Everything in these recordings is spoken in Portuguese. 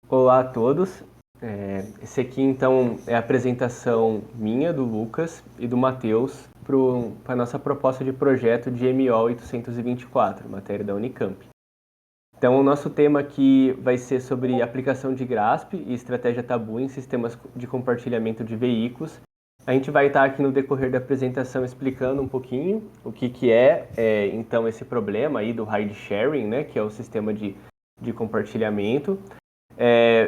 Olá a todos. Esse aqui então é a apresentação minha, do Lucas e do Matheus para a nossa proposta de projeto de MO 824, matéria da Unicamp. Então o nosso tema aqui vai ser sobre aplicação de GRASP e estratégia tabu em sistemas de compartilhamento de veículos. A gente vai estar aqui no decorrer da apresentação explicando um pouquinho o que é então esse problema aí do ride sharing, né, que é o sistema de compartilhamento.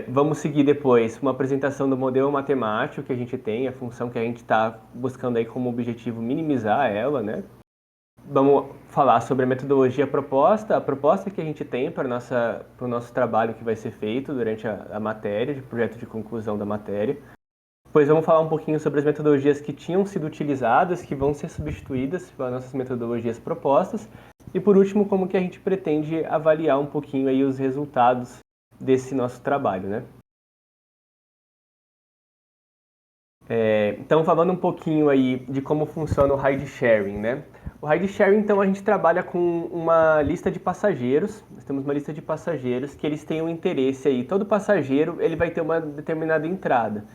Vamos seguir depois uma apresentação do modelo matemático que a gente tem, a função que a gente está buscando aí como objetivo minimizar ela, né? Vamos falar sobre a metodologia proposta, a proposta que a gente tem para o nosso trabalho que vai ser feito durante a matéria, de projeto de conclusão da matéria. Depois vamos falar um pouquinho sobre as metodologias que tinham sido utilizadas, que vão ser substituídas pelas nossas metodologias propostas. E por último, como que a gente pretende avaliar um pouquinho aí os resultados desse nosso trabalho, né? Então, falando um pouquinho aí de como funciona o ride sharing, né? O ride sharing, então, a gente trabalha com uma lista de passageiros. Nós temos uma lista de passageiros que eles têm um interesse aí. Todo passageiro, ele vai ter uma determinada entrada.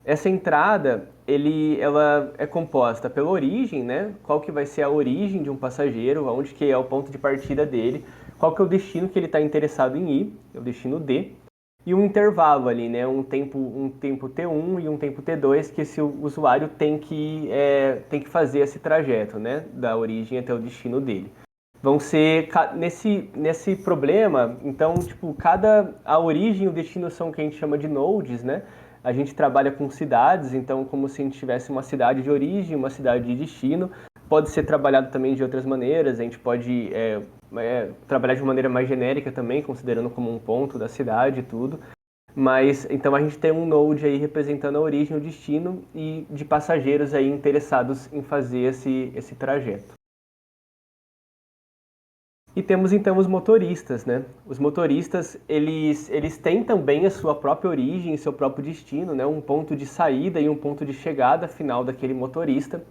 Essa entrada, ela é composta pela origem, né? Qual que vai ser a origem de um passageiro, onde que é o ponto de partida dele, qual que é o destino que ele está interessado em ir, é o destino D, e um intervalo ali, né? Um tempo T1 e um tempo T2 que esse usuário tem que fazer esse trajeto, né? Da origem até o destino dele. Vão ser nesse problema, então, tipo, a origem e o destino são o que a gente chama de nodes, né? A gente trabalha com cidades, então como se a gente tivesse uma cidade de origem, uma cidade de destino. Pode ser trabalhado também de outras maneiras, a gente pode trabalhar de maneira mais genérica também, considerando como um ponto da cidade e tudo. Mas então a gente tem um node aí representando a origem, o destino e de passageiros aí interessados em fazer esse trajeto. E temos então os motoristas, né? Os motoristas, eles têm também a sua própria origem, seu próprio destino, né? Um ponto de saída e um ponto de chegada final daquele motorista.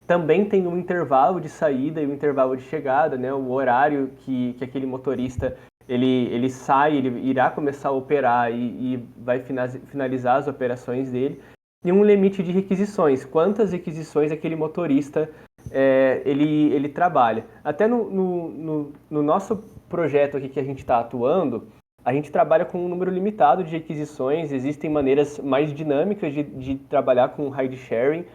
Também tem um intervalo de saída e um intervalo de chegada, né? O horário que aquele motorista ele sai, ele irá começar a operar e vai finalizar as operações dele. E um limite de requisições, quantas requisições aquele motorista ele trabalha. Até no nosso projeto aqui que a gente está atuando, a gente trabalha com um número limitado de requisições, existem maneiras mais dinâmicas de trabalhar com ride sharing,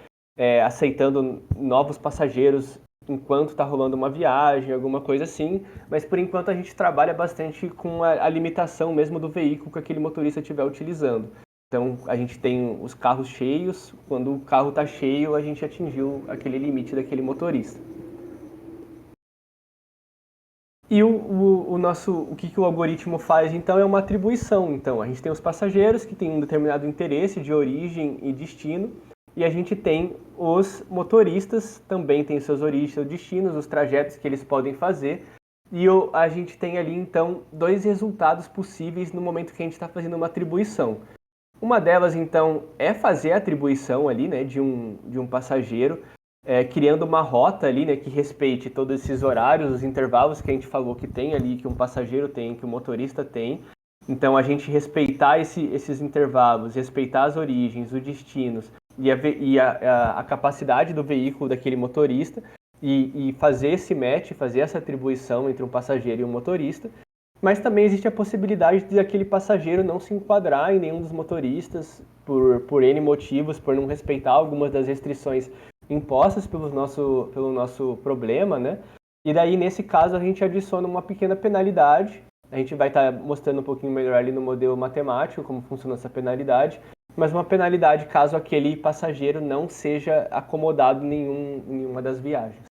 aceitando novos passageiros enquanto está rolando uma viagem, alguma coisa assim, mas por enquanto a gente trabalha bastante com a limitação mesmo do veículo que aquele motorista estiver utilizando. Então, a gente tem os carros cheios, quando o carro está cheio, a gente atingiu aquele limite daquele motorista. E o que o algoritmo faz, então, é uma atribuição. Então, a gente tem os passageiros que têm um determinado interesse de origem e destino, e a gente tem os motoristas, também tem suas origens, seus destinos, os trajetos que eles podem fazer, e a gente tem ali, então, dois resultados possíveis no momento que a gente está fazendo uma atribuição. Uma delas, então, é fazer a atribuição ali, né, de um passageiro, criando uma rota ali, né, que respeite todos esses horários, os intervalos que a gente falou que tem ali, que um passageiro tem, que o motorista tem. Então, a gente respeitar esses intervalos, respeitar as origens, os destinos e a capacidade do veículo daquele motorista e fazer esse match, fazer essa atribuição entre um passageiro e um motorista. Mas também existe a possibilidade de aquele passageiro não se enquadrar em nenhum dos motoristas por N motivos, por não respeitar algumas das restrições impostas pelo nosso problema, né? E daí, nesse caso, a gente adiciona uma pequena penalidade. A gente vai estar mostrando um pouquinho melhor ali no modelo matemático como funciona essa penalidade, mas uma penalidade caso aquele passageiro não seja acomodado em nenhuma das viagens.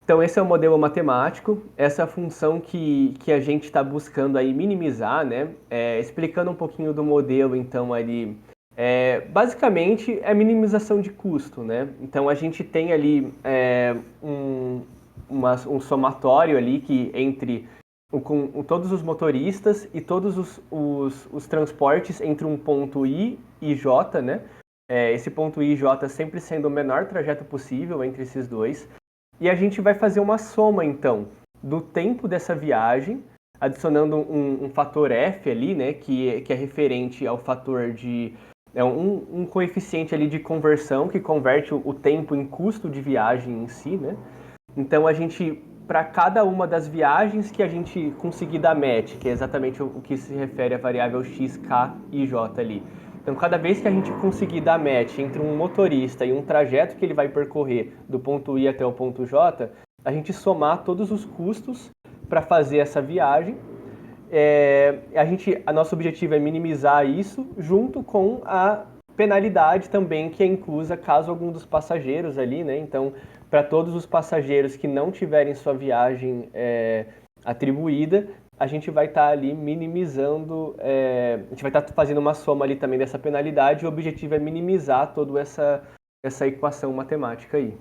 Então, esse é o modelo matemático, essa função que a gente está buscando aí minimizar, né? Explicando um pouquinho do modelo, então, ali, basicamente é minimização de custo, né? Então, a gente tem ali um somatório ali que entre com todos os motoristas e todos os transportes entre um ponto I e J, né? Esse ponto I e J sempre sendo o menor trajeto possível entre esses dois. E a gente vai fazer uma soma, então, do tempo dessa viagem adicionando um fator f ali, né, que é referente ao fator de... É um coeficiente ali de conversão que converte o tempo em custo de viagem em si, né? Então a gente, para cada uma das viagens que a gente conseguir dar match, que é exatamente o que se refere à variável x, k e j ali. Então cada vez que a gente conseguir dar match entre um motorista e um trajeto que ele vai percorrer do ponto I até o ponto J, a gente somar todos os custos para fazer essa viagem. A nosso objetivo é minimizar isso junto com a penalidade também que é inclusa caso algum dos passageiros ali, né? Então, para todos os passageiros que não tiverem sua viagem atribuída, a gente vai estar ali minimizando, a gente vai estar fazendo uma soma ali também dessa penalidade e o objetivo é minimizar toda essa equação matemática aí.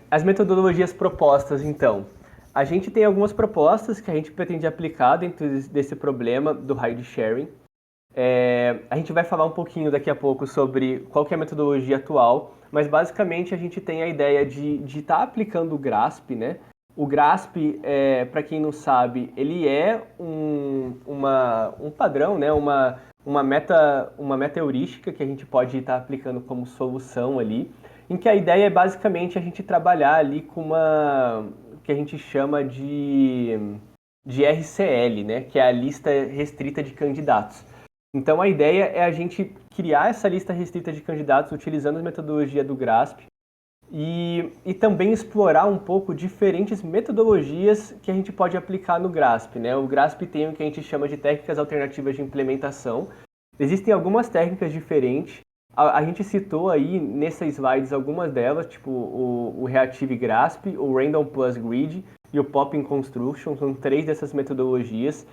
As metodologias propostas, então. A gente tem algumas propostas que a gente pretende aplicar dentro desse problema do ride sharing. A gente vai falar um pouquinho daqui a pouco sobre qual que é a metodologia atual, mas basicamente a gente tem a ideia de estar aplicando o GRASP, né? O GRASP, para quem não sabe, ele é um padrão, né? Uma meta heurística que a gente pode estar aplicando como solução ali, em que a ideia é basicamente a gente trabalhar ali com uma que a gente chama de RCL, né? Que é a lista restrita de candidatos. Então a ideia é a gente criar essa lista restrita de candidatos utilizando a metodologia do GRASP e também explorar um pouco diferentes metodologias que a gente pode aplicar no GRASP, né? O GRASP tem o que a gente chama de técnicas alternativas de implementação. Existem algumas técnicas diferentes. A gente citou aí nessas slides algumas delas, tipo o Reactive GRASP, o Random Plus Grid e o Popping Construction, são 3 dessas metodologias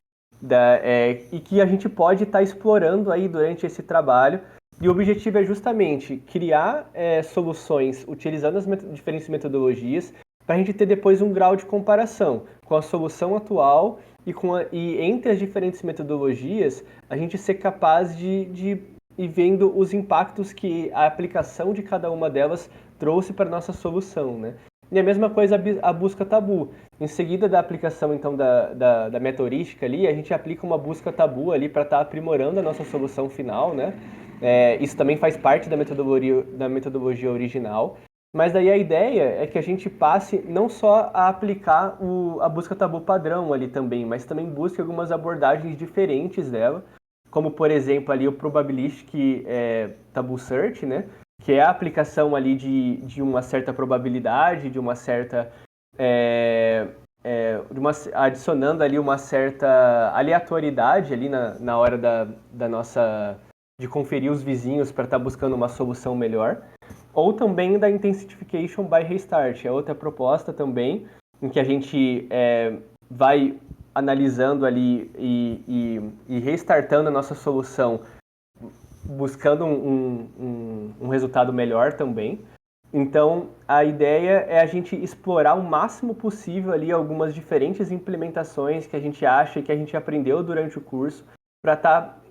e que a gente pode estar explorando aí durante esse trabalho. E o objetivo é justamente criar soluções utilizando as diferentes metodologias para a gente ter depois um grau de comparação com a solução atual e entre as diferentes metodologias a gente ser capaz de ir vendo os impactos que a aplicação de cada uma delas trouxe para a nossa solução, né? E a mesma coisa a busca tabu. Em seguida da aplicação então da meta heurística ali, a gente aplica uma busca tabu ali para estar aprimorando a nossa solução final, né? Isso também faz parte da metodologia original. Mas daí a ideia é que a gente passe não só a aplicar a busca tabu padrão ali também, mas também busque algumas abordagens diferentes dela, como por exemplo ali o probabilistic tabu search, né? Que é a aplicação ali de uma certa probabilidade, de uma certa adicionando ali uma certa aleatoriedade ali na hora da nossa de conferir os vizinhos para estar buscando uma solução melhor, ou também da intensification by restart, é outra proposta também em que a gente vai analisando ali e restartando a nossa solução, buscando um resultado melhor também. Então, a ideia é a gente explorar o máximo possível ali algumas diferentes implementações que a gente acha e que a gente aprendeu durante o curso para estar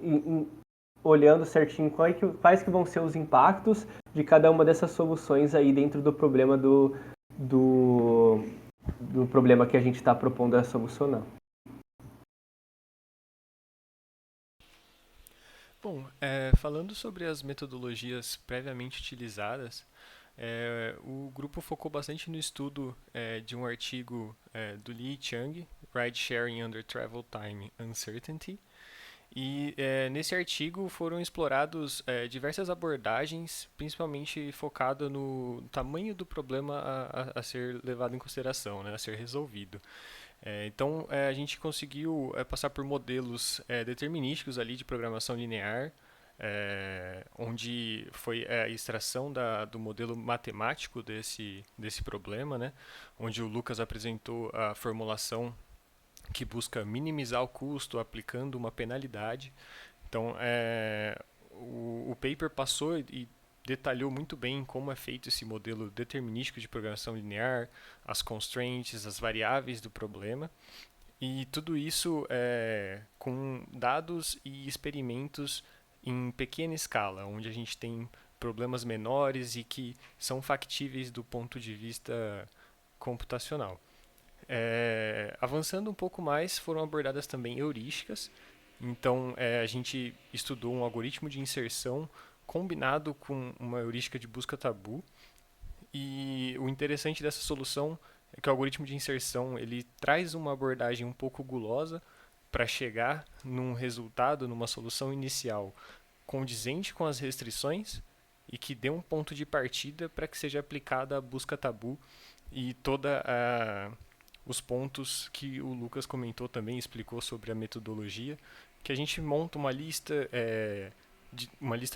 olhando certinho quais que vão ser os impactos de cada uma dessas soluções aí dentro do problema do, do problema que a gente está propondo a solucionar. Bom, falando sobre as metodologias previamente utilizadas, o grupo focou bastante no estudo de um artigo do Li Chang, Ride Sharing Under Travel Time Uncertainty, e nesse artigo foram explorados diversas abordagens, principalmente focado no tamanho do problema a ser levado em consideração, né, a ser resolvido. Então, a gente conseguiu passar por modelos determinísticos ali de programação linear, onde foi a extração do modelo matemático desse problema, né? Onde o Lucas apresentou a formulação que busca minimizar o custo aplicando uma penalidade. Então, o paper passou e detalhou muito bem como é feito esse modelo determinístico de programação linear, as constraints, as variáveis do problema, e tudo isso com dados e experimentos em pequena escala, onde a gente tem problemas menores e que são factíveis do ponto de vista computacional. Avançando um pouco mais, foram abordadas também heurísticas. Então, a gente estudou um algoritmo de inserção combinado com uma heurística de busca tabu. E o interessante dessa solução é que o algoritmo de inserção ele traz uma abordagem um pouco gulosa para chegar num resultado, numa solução inicial condizente com as restrições e que dê um ponto de partida para que seja aplicada a busca tabu e toda os pontos que o Lucas comentou também, explicou sobre a metodologia, que a gente monta uma lista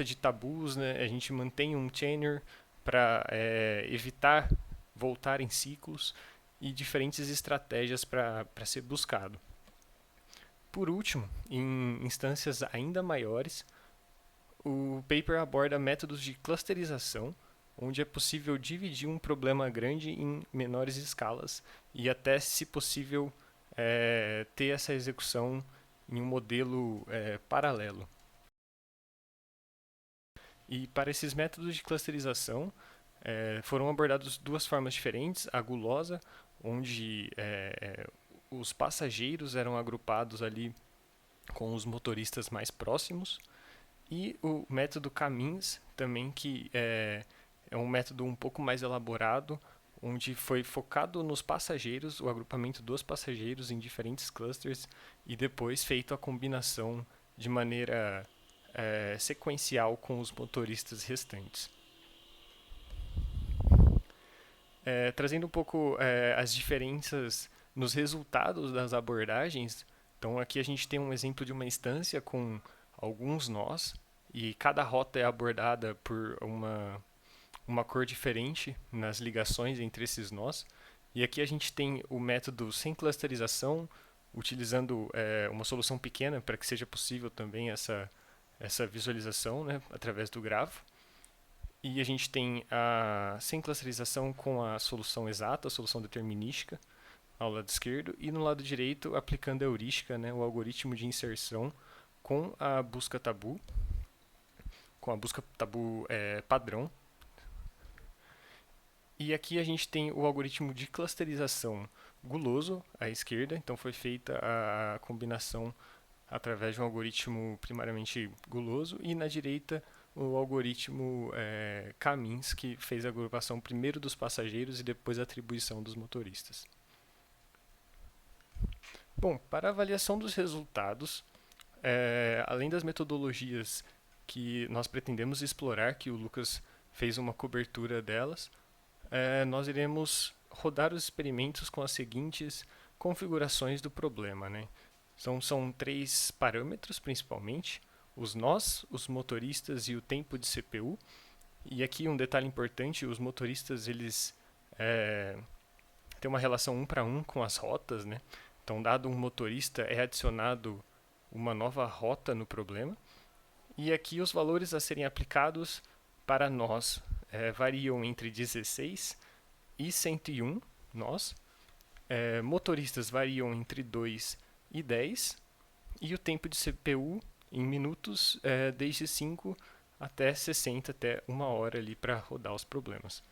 de tabus, né? A gente mantém um chainer para evitar voltar em ciclos e diferentes estratégias para ser buscado. Por último, em instâncias ainda maiores, o paper aborda métodos de clusterização, onde é possível dividir um problema grande em menores escalas e até, se possível, ter essa execução em um modelo paralelo. E para esses métodos de clusterização, foram abordadas duas formas diferentes. A gulosa, onde os passageiros eram agrupados ali com os motoristas mais próximos, e o método Caminhs, também, que é um método um pouco mais elaborado, onde foi focado nos passageiros, o agrupamento dos passageiros em diferentes clusters, e depois feito a combinação de maneira sequencial com os motoristas restantes. Trazendo um pouco as diferenças nos resultados das abordagens, então aqui a gente tem um exemplo de uma instância com alguns nós, e cada rota é abordada por uma cor diferente nas ligações entre esses nós. E aqui a gente tem o método sem clusterização, utilizando uma solução pequena para que seja possível também essa visualização, né, através do grafo. E a gente tem a sem clusterização com a solução exata, a solução determinística, ao lado esquerdo, e no lado direito aplicando a heurística, né, o algoritmo de inserção com a busca tabu, padrão. E aqui a gente tem o algoritmo de clusterização guloso à esquerda, então foi feita a combinação através de um algoritmo primariamente guloso, e na direita o algoritmo Caminhs, que fez a agrupação primeiro dos passageiros e depois a atribuição dos motoristas. Bom, para a avaliação dos resultados, além das metodologias que nós pretendemos explorar, que o Lucas fez uma cobertura delas, nós iremos rodar os experimentos com as seguintes configurações do problema, né? São 3 parâmetros, principalmente: os nós, os motoristas e o tempo de CPU. E aqui um detalhe importante: os motoristas eles têm uma relação 1 para 1 com as rotas, né? Então, dado um motorista, é adicionado uma nova rota no problema. E aqui os valores a serem aplicados para nós variam entre 16 e 101 nós. Motoristas variam entre 2 e 10. E o tempo de CPU em minutos desde 5 até 60, até 1 hora ali para rodar os problemas.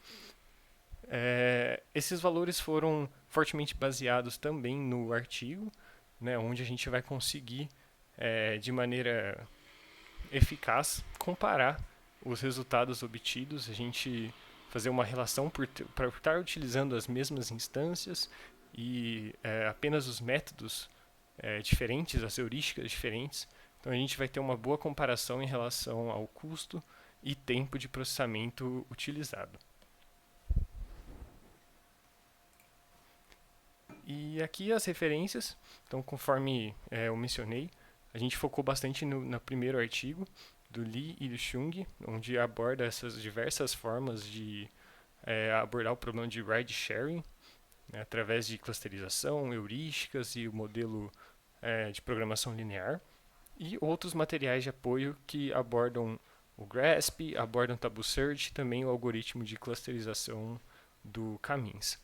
Esses valores foram fortemente baseados também no artigo, né, onde a gente vai conseguir, de maneira eficaz, comparar os resultados obtidos, a gente fazer uma relação por estar utilizando as mesmas instâncias e apenas os métodos diferentes, as heurísticas diferentes. Então a gente vai ter uma boa comparação em relação ao custo e tempo de processamento utilizado. E aqui as referências, então conforme eu mencionei, a gente focou bastante no primeiro artigo, do Lee e do Chung, onde aborda essas diversas formas de abordar o problema de ride sharing, né, através de clusterização, heurísticas e o modelo de programação linear, e outros materiais de apoio que abordam o GRASP, abordam o Tabu Search e também o algoritmo de clusterização do Caminhs.